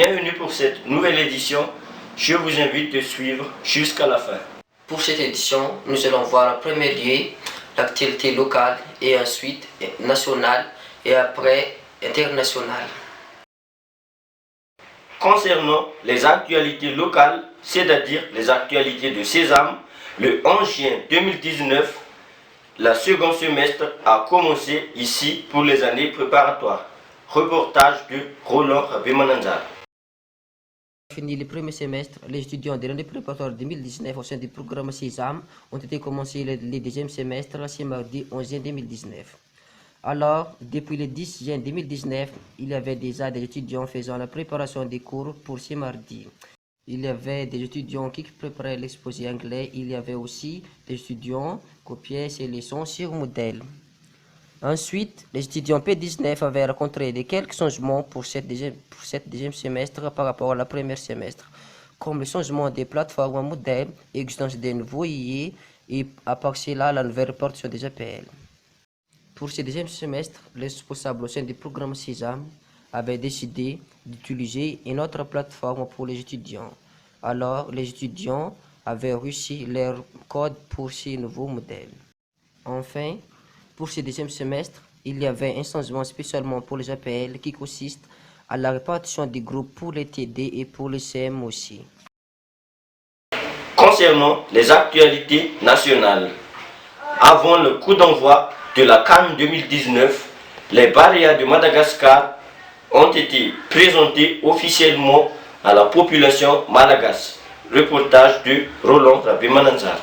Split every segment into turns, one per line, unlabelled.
bienvenue pour cette nouvelle édition. Je vous invite de suivre jusqu'à la fin.
Pour cette édition, nous allons voir en premier lieu l'actualité locale et ensuite nationale et après internationale.
Concernant les actualités locales, c'est-à-dire les actualités de Sésame, le 11 juin 2019, le second semestre a commencé ici pour les années préparatoires. Reportage de Roland Rabimananzar.
Fini le premier semestre, les étudiants de l'année préparatoire 2019 au sein du programme Sésame ont été commencés le deuxième semestre ce mardi 11 juin 2019. Alors, depuis le 10 juin 2019, il y avait déjà des étudiants faisant la préparation des cours pour ce mardi. Il y avait des étudiants qui préparaient l'exposé anglais. Il y avait aussi des étudiants qui copiaient ces leçons sur modèle. Ensuite, les étudiants P19 avaient rencontré quelques changements pour cette deuxième semestre par rapport à la première semestre, comme le changement des plateformes en modèle, l'existence des nouveaux IE et à part cela, la nouvelle répartition des APL. Pour ce deuxième semestre, les responsables au sein du programme Sésame avaient décidé d'utiliser une autre plateforme pour les étudiants. Alors, les étudiants avaient reçu leur code pour ces nouveaux modèles. Enfin, pour ce deuxième semestre, il y avait un changement spécialement pour les APL qui consiste à la répartition des groupes pour les TD et pour les CM aussi.
Concernant les actualités nationales, avant le coup d'envoi de la CAN 2019, les barrières de Madagascar ont été présentées officiellement à la population malgache. Reportage de Roland Rabimananzar.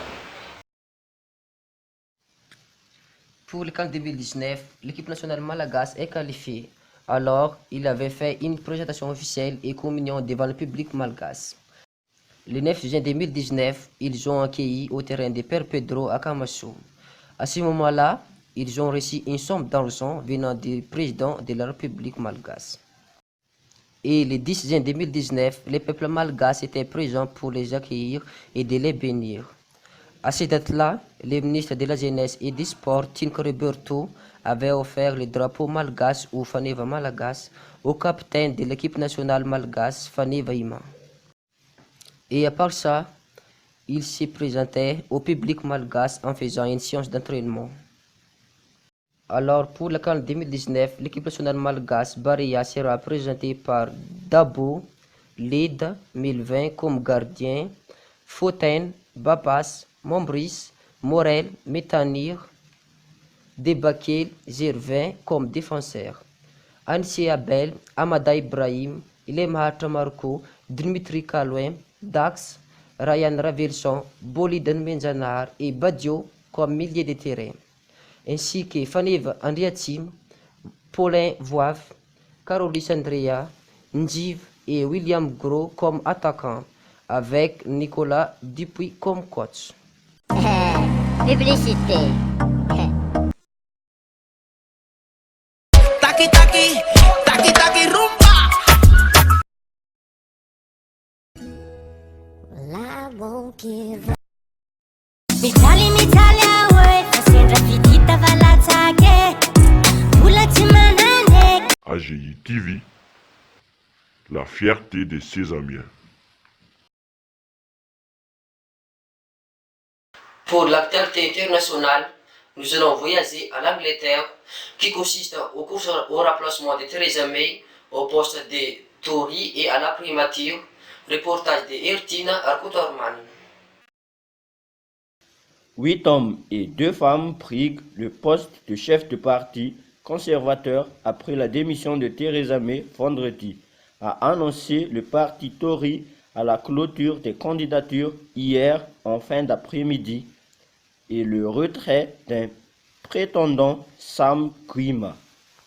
Pour le CAN 2019, l'équipe nationale malgache est qualifiée. Alors, il avait fait une présentation officielle et communion devant le public malgache. Le 9 juin 2019, ils ont accueilli au terrain de Père Pedro à Kamassou. À ce moment-là, ils ont reçu une somme d'argent venant du président de la République malgache. Et le 10 juin 2019, le peuple malgache était présent pour les accueillir et de les bénir. À cette date-là, le ministre de la Jeunesse et des Sports, Tinko Roberto, avait offert le drapeau malgache ou Faneva Malagas au capitaine de l'équipe nationale malgache, Faneva Ima. Et à part ça, il se présentait au public malgache en faisant une séance d'entraînement. Alors, pour le CAN 2019, l'équipe nationale malgache Baria sera présentée par Dabo, Lid 1020 comme gardien, Foten, Babas, Mombris, Morel, Metanir, Debakel, Gervin comme défenseur. Ansi Abel, Amada Ibrahim, Ilemha Tamarko, Dimitri Kalouem, Dax, Ryan Ravilson, Boliden Menzanar et Badio comme milieu de terrain, ainsi que Fanev Andriatim, Paulin Voive, Carolis Andrea, Njiv et William Gros comme attaquants, avec Nicolas Dupuis comme coach.
Publicité.
Taki taki, taki taki rumba.
Well, I won't give up. Mitali away, fasenda fitita valatsake. Ulachimanane.
AGI TV, la fierté de ses amis.
Pour l'actualité internationale, nous allons voyager à l'Angleterre, qui consiste au remplacement de Theresa May au poste de Tory et à la primature. Reportage de Ertina Arkutorman.
8 hommes et 2 femmes prient le poste de chef de parti conservateur après la démission de Theresa May vendredi, a annoncé le parti Tory à la clôture des candidatures hier en fin d'après-midi et le retrait d'un prétendant Sam Gyimah.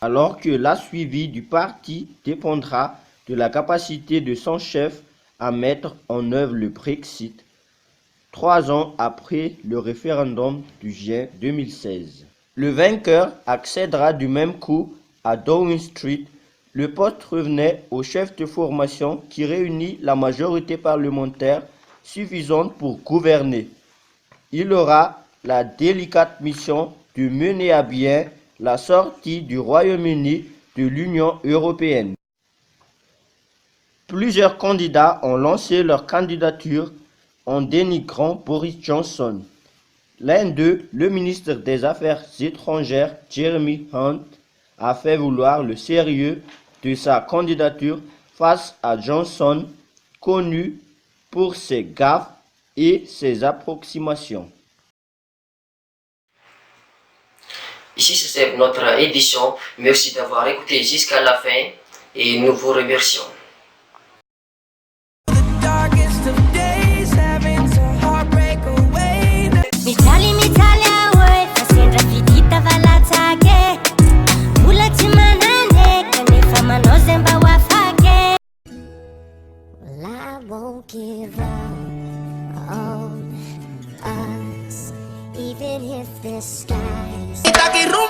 Alors que la suivi du parti dépendra de la capacité de son chef à mettre en œuvre le Brexit, 3 ans après le référendum du juin 2016. Le vainqueur accédera du même coup à Downing Street. Le poste revenait au chef de formation qui réunit la majorité parlementaire suffisante pour gouverner. Il aura la délicate mission de mener à bien la sortie du Royaume-Uni de l'Union européenne. Plusieurs candidats ont lancé leur candidature en dénigrant Boris Johnson. L'un d'eux, le ministre des Affaires étrangères Jeremy Hunt, a fait valoir le sérieux de sa candidature face à Johnson, connu pour ses gaffes et ses approximations.
Ici, c'est notre édition. Merci d'avoir écouté jusqu'à la fin et nous vous remercions.
Mitaly mitaly aho fa sendra fidita valatsake mbola tsy manane kanefa manao zay mba ho afake. Well, I won't give up on us even if the skies
Taki rumba.